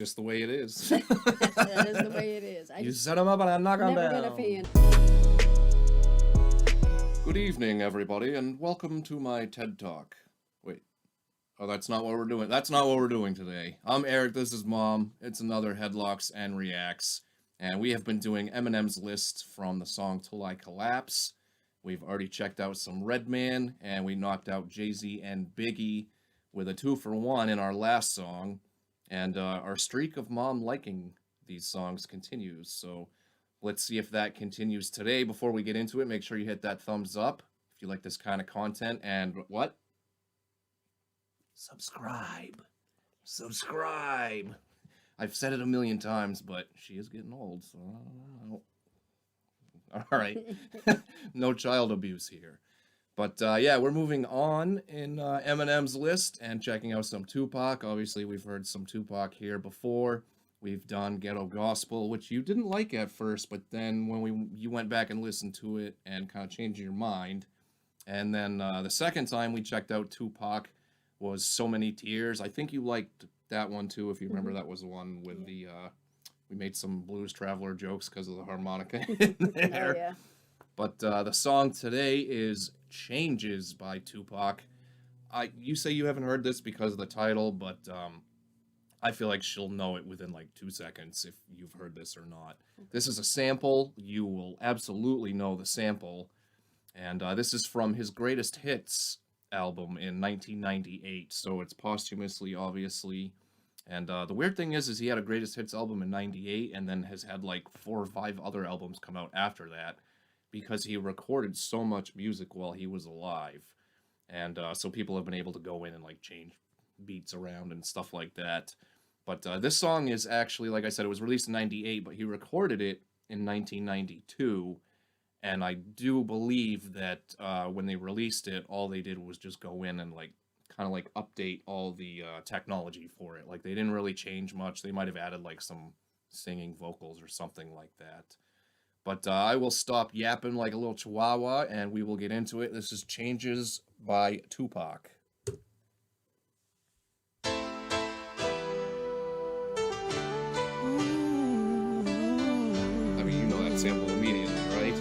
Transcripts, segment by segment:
Just the way it is. That is the way it is. You set them up and I knock them never down. been a fan. Good evening, everybody, and welcome to my TED Talk. Wait. Oh, that's not what we're doing. That's not what we're doing today. I'm Eric, this is Mom. It's another Headlocks and Reacts. And we have been doing Eminem's list from the song Till I Collapse. We've already checked out some Redman, and we knocked out Jay-Z and Biggie with a 2-for-1 in our last song. And our streak of Mom liking these songs continues. So let's see if that continues today. Before we get into it, make sure you hit that thumbs up if you like this kind of content. And what? Subscribe. Subscribe. I've said it a million times, but she is getting old, so I don't know. All right. No child abuse here. But yeah, we're moving on in Eminem's list and checking out some Tupac. Obviously, we've heard some Tupac here before. We've done Ghetto Gospel, which you didn't like at first, but then when you went back and listened to it and kind of changed your mind. And then the second time we checked out Tupac was So Many Tears. I think you liked that one too, if you remember. That was the one with the we made some Blues Traveler jokes because of the harmonica in there. Oh, yeah. But the song today is Changes by Tupac. You say you haven't heard this because of the title, but I feel like she'll know it within like 2 seconds if you've heard this or not. This is a sample. You will absolutely know the sample. And this is from his Greatest Hits album in 1998, so it's posthumously, obviously. And the weird thing is he had a Greatest Hits album in 98 and then has had like 4 or 5 other albums come out after that, because he recorded so much music while he was alive. And so people have been able to go in and like change beats around and stuff like that. But this song is actually, like I said, it was released in 98, but he recorded it in 1992. And I do believe that when they released it, all they did was just go in and like kind of like update all the technology for it. Like they didn't really change much. They might have added like some singing vocals or something like that. But I will stop yapping like a little chihuahua, and we will get into it. This is Changes by Tupac. I mean, you know that sample immediately, right?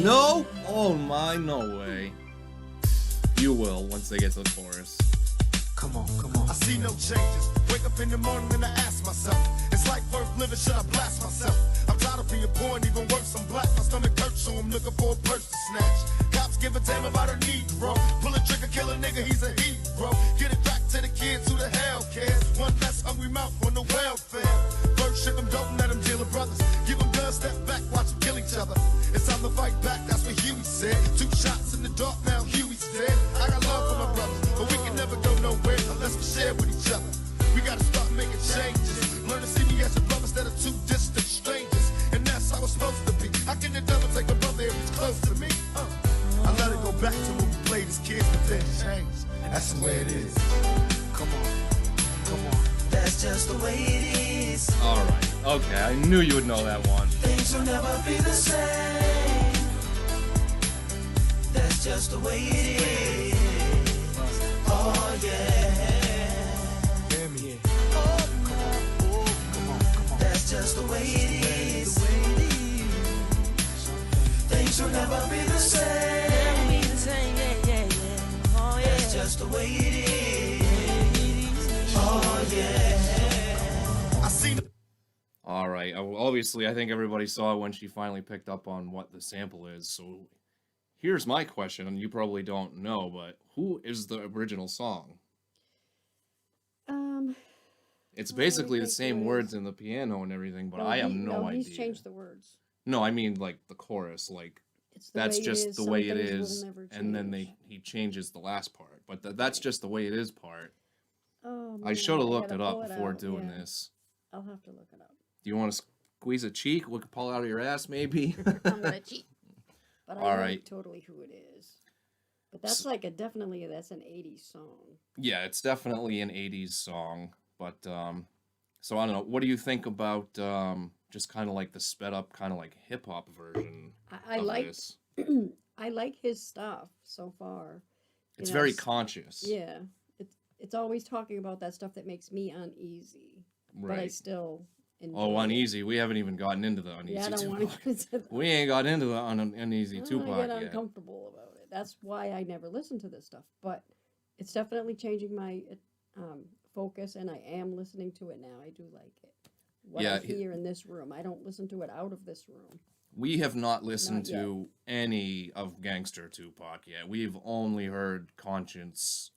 No? Oh my, no way. You will once they get to the chorus. Come on. I see no changes. Wake up in the morning and I ask myself, it's like worth living, should I blast myself? I'm tired of being poor and even worse, I'm black. My stomach hurts, so I'm looking for a purse to snatch. Cops give a damn about a Negro. Pull a trigger, kill a nigga, he's a hero. Get it back to the kids who the hell cares. One less hungry mouth on the welfare. First ship them, don't let them deal with brothers. Give them guns, step back, watch them kill each other. It's time to fight back, that's what Huey said. 2 shots in the dark, now Huey's dead. I got love for my brothers, but we can never go nowhere unless we share with each other. We gotta start making changes. Learn to see me as a brother instead of 2 distant strangers. And that's how it's supposed to be. How can the devil take a brother if he's close to me? I let it go back to when we played as kids, but then changed. That's the way it is. Come on. That's just the way it is. Alright, okay, I knew you would know that one. Things will never be the same. That's just the way it is. Oh yeah. Hear me. Come on. That's just the way it is. Things will never be the same. Yeah. Oh yeah. That's just the way it is. Oh yeah. I see. Alright, obviously I think everybody saw when she finally picked up on what the sample is, so here's my question, and you probably don't know, but who is the original song? It's basically the same words in the piano and everything, but I have no idea. He's changed the words. No, I mean like the chorus, like It's the that's way just it is. the Some way it things will is, never and then change. he changes the last part, but that's just the way it is part. Oh, I man, should have looked gotta it up pull before out, doing yeah. this. I'll have to look it up. Do you want to squeeze a cheek? We could pull it out of your ass, maybe? I'm gonna cheat. But I All know right. totally who it is. But that's like that's an 80s song. Yeah, it's definitely an 80s song, but so I don't know, what do you think about just kind of like the sped up kind of like hip hop version I of like this? I like his stuff so far. It's You know, very conscious. Yeah. it's always talking about that stuff that makes me uneasy. But I Right. still enjoy Oh, it. uneasy. We haven't even gotten into the uneasy Yeah, I don't want Tupac. to get into that. We ain't got into the uneasy I Tupac get yet. uncomfortable about it. That's why I never listen to this stuff. But it's definitely changing my focus, and I am listening to it now. I do like it. What Yeah, I hear in this room, I don't listen to it out of this room. We have not listened Not yet. to any of Gangster Tupac yet. We've only heard conscious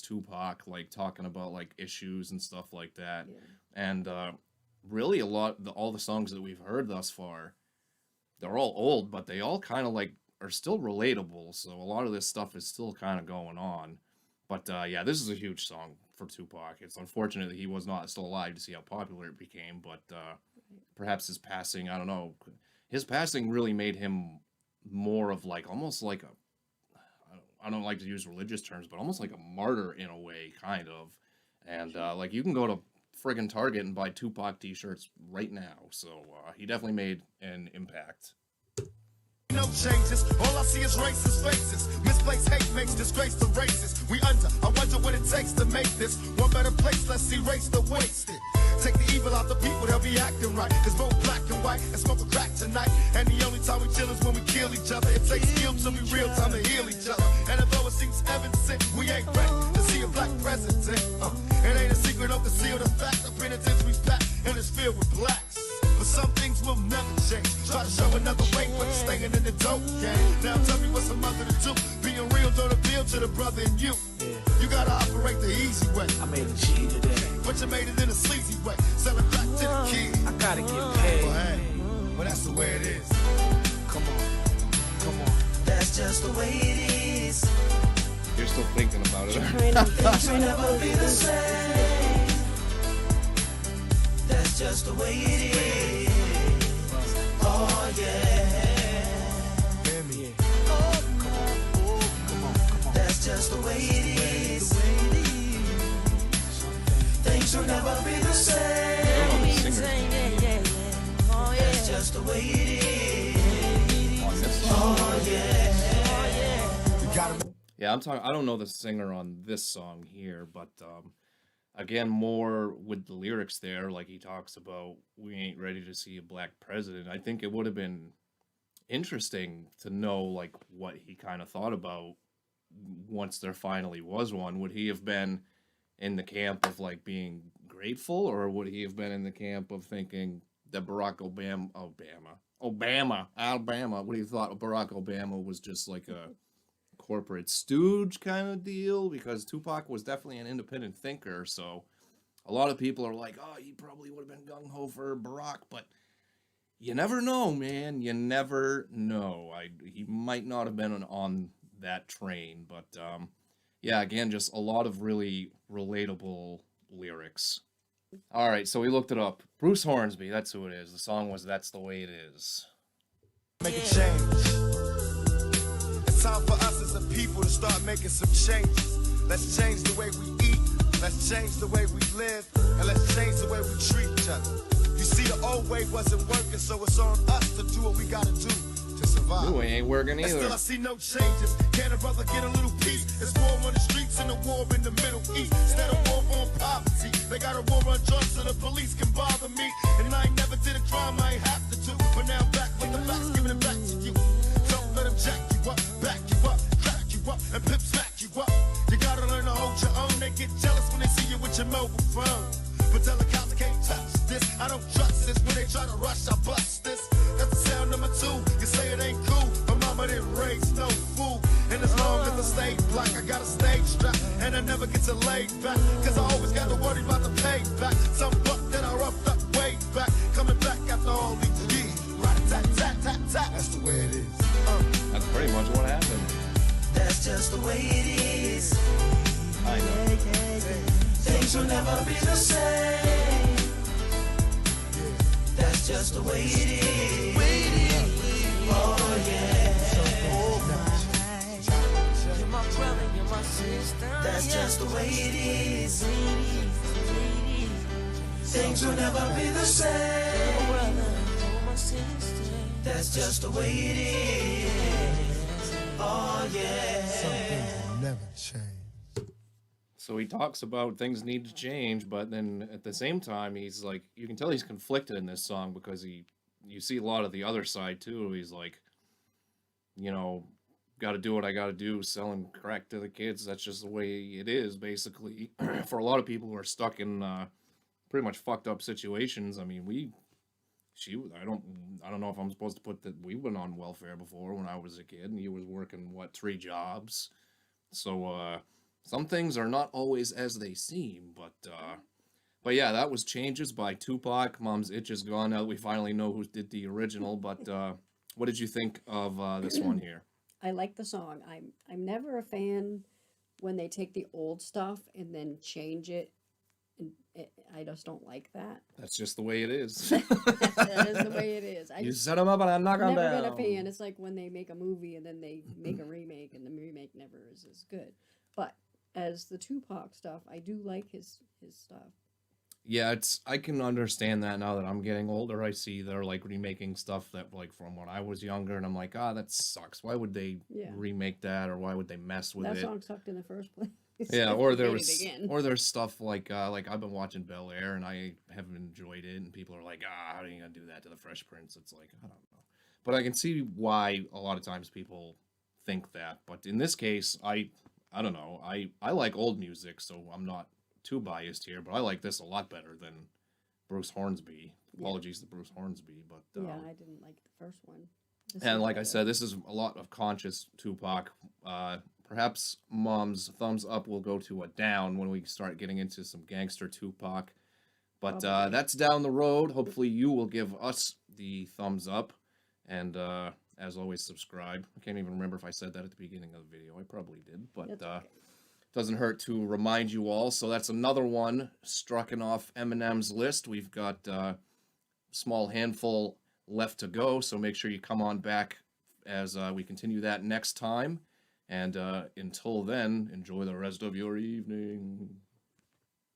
Tupac, like talking about like issues and stuff like that. Yeah. And really, all the songs that we've heard thus far, they're all old, but they all kind of like are still relatable. So a lot of this stuff is still kind of going on. But yeah, this is a huge song for Tupac. It's unfortunate that he was not still alive to see how popular it became, but perhaps his passing, I don't know. His passing really made him more of like, almost like I don't like to use religious terms, but almost like a martyr in a way, kind of. And like you can go to friggin' Target and buy Tupac t-shirts right now. So he definitely made an impact. No changes, all I see is racist faces. Misplaced hate makes disgrace to races. We under, I wonder what it takes to make this one better place. Let's erase the wasted. Take the evil out the people, they'll be acting right. It's both black and white and smoke a crack tonight. And the only time we chill is when we kill each other. It takes skill to be real time to heal each other. And although it seems evident, we ain't ready to see a black president. It ain't a secret, don't conceal the fact. The penitentiary's packed and it's filled with blacks. But some things will never change. Try to show another way, but you're staying in the dope game. Now tell me what's a mother to do. Being real don't appeal to the brother in you. You gotta operate the easy way. I made a G today. But you made it in a sleazy way. Sell it back to the kid. I gotta get paid. Well, hey, well, that's the way it is. Come on. That's just the way it is. You're still thinking about it. Things will never be the same. That's just the way it is. Oh yeah. Oh, come on. That's just the way it is. Things will never be the same. Oh yeah. That's just the way it is. On this song. Oh yeah. You gotta Yeah, I'm talking. I don't know the singer on this song here, but again, more with the lyrics there, like he talks about, we ain't ready to see a black president. I think it would have been interesting to know like what he kind of thought about once there finally was one. Would he have been in the camp of like being grateful, or would he have been in the camp of thinking that Alabama, what he thought Barack Obama was just like a corporate stooge kind of deal? Because Tupac was definitely an independent thinker, so a lot of people are like, oh, he probably would have been gung-ho for Barack, but you never know, man. You never know. He might not have been on that train, but yeah, again, just a lot of really relatable lyrics. All right, so we looked it up. Bruce Hornsby, that's who it is. The song was That's the Way It Is. make a change. It's time for us as a people to start making some changes. Let's change the way we eat, let's change the way we live, and let's change the way we treat each other. You see, the old way wasn't working, so it's on us to do what we gotta do to survive. Ooh, it ain't working And still either. I see no changes. Can a brother get a little peace? It's war on the streets and a war in the Middle East. Instead of war on poverty, they got a war on drugs so the police can bother me. And I ain't never did a crime I ain't have to do. But now I'm back with the facts, giving it back to you. Don't let them jack you up, back you up, crack you up, and pimp smack you up. You gotta learn to hold your own. They get jealous when they see you with your mobile phone. But tell the cops I can't touch this. I don't trust this. When they try to rush, I bust this. That's the sound number 2. You say it ain't cool. My mama didn't raise no fool. And as long as I stay black, I got a stage strap. And I never get to lay back. Cause I always got to worry about the payback. Some buck that I roughed up way back. Coming back after all these years. Rat-a-tat-tat-tat-tat. That's the way it is. That's pretty much what happened. That's just the way it is. I know. Things will never be the same. That's just the way it is. Oh yeah. You're my brother, you're my sister. That's just the way it is. Things will never be the same. That's just the way it is. Oh yeah. Some things will never change. So he talks about things need to change, but then at the same time, he's like, you can tell he's conflicted in this song because you see a lot of the other side too. He's like, you know, got to do what I got to do, selling crack to the kids. That's just the way it is, basically. For a lot of people who are stuck in pretty much fucked up situations. I mean, I don't know if I'm supposed to put that we went on welfare before when I was a kid, and he was working what 3 jobs. So some things are not always as they seem, but yeah, that was Changes by Tupac. Mom's Itch is gone now that we finally know who did the original. But what did you think of this one here? I like the song. I'm never a fan when they take the old stuff and then change it. And I just don't like that. That's just the way it is. That is the way it is. You set them up and I knock I've them never down. been a fan. It's like when they make a movie and then they make a remake, and the remake never is as good. But as the Tupac stuff, I do like his stuff. Yeah, I can understand that now that I'm getting older. I see they're like remaking stuff that like from when I was younger, and I'm like, that sucks. Why would they Yeah. remake that, or why would they mess with That it? song sucked in the first place. Yeah, So or they there made was, it again. or there's stuff like I've been watching Bel Air and I have enjoyed it, and people are like, how are you gonna do that to the Fresh Prince? It's like, I don't know, but I can see why a lot of times people think that. But in this case, I don't know. I like old music, so I'm not too biased here, but I like this a lot better than Bruce Hornsby. Apologies to Bruce Hornsby, but Yeah, I didn't like the first one. This and is like I better. said, this is a lot of conscious Tupac. Perhaps Mom's thumbs up will go to a down when we start getting into some gangster Tupac. But Probably. that's down the road. Hopefully you will give us the thumbs up. And as always, subscribe. I can't even remember if I said that at the beginning of the video. I probably did. But That's okay. doesn't hurt to remind you all. So that's another one strucken off Eminem's list. We've got a small handful left to go. So make sure you come on back as we continue that next time. And until then, enjoy the rest of your evening.